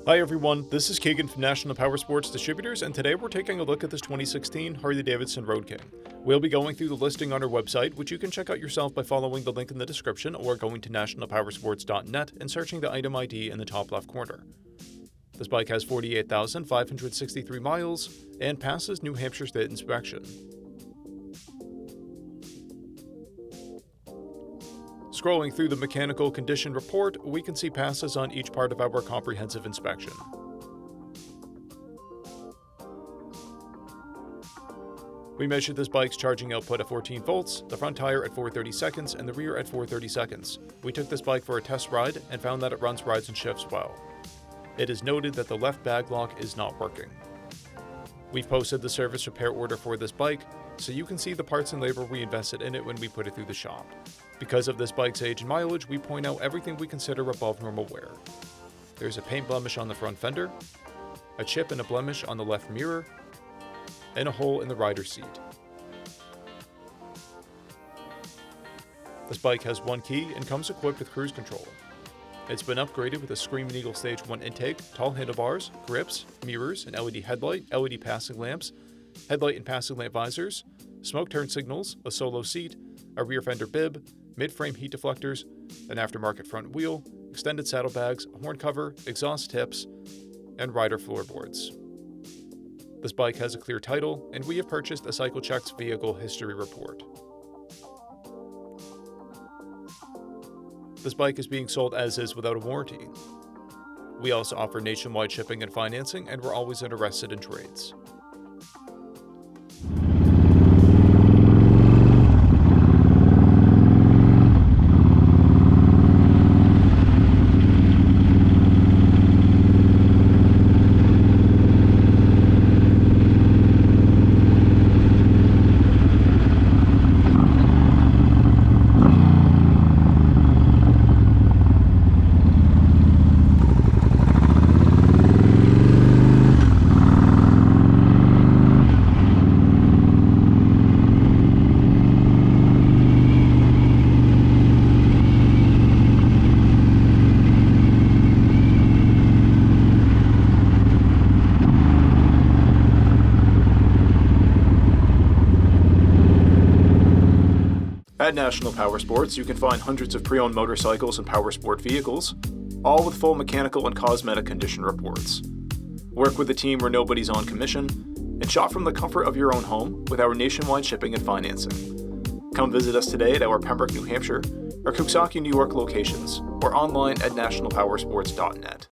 Hi everyone, this is Keegan from National Powersports Distributors, and today we're taking a look at this 2016 Harley-Davidson Road King. We'll be going through the listing on our website, which you can check out yourself by following the link in the description or going to nationalpowersports.net and searching the item ID in the top left corner. This bike has 48,563 miles and passes New Hampshire State inspection. Scrolling through the mechanical condition report, we can see passes on each part of our comprehensive inspection. We measured this bike's charging output at 14 volts, the front tire at 430 seconds, and the rear at 430 seconds. We took this bike for a test ride and found that it runs, rides, and shifts well. It is noted that the left bag lock is not working. We've posted the service repair order for this bike, so you can see the parts and labor we invested in it when we put it through the shop. Because of this bike's age and mileage, we point out everything we consider above normal wear. There's a paint blemish on the front fender, a chip and a blemish on the left mirror, and a hole in the rider's seat. This bike has one key and comes equipped with cruise control. It's been upgraded with a Screaming Eagle Stage 1 intake, tall handlebars, grips, mirrors, an LED headlight, LED passing lamps, headlight and passing lamp visors, smoke turn signals, a solo seat, a rear fender bib, mid-frame heat deflectors, an aftermarket front wheel, extended saddlebags, a horn cover, exhaust tips, and rider floorboards. This bike has a clear title, and we have purchased a CycleCheck's vehicle history report. This bike is being sold as is without a warranty. We also offer nationwide shipping and financing, and we're always interested in trades. At National Powersports, you can find hundreds of pre-owned motorcycles and powersport vehicles, all with full mechanical and cosmetic condition reports. Work with a team where nobody's on commission, and shop from the comfort of your own home with our nationwide shipping and financing. Come visit us today at our Pembroke, New Hampshire, or Coxsackie, New York locations, or online at nationalpowersports.net.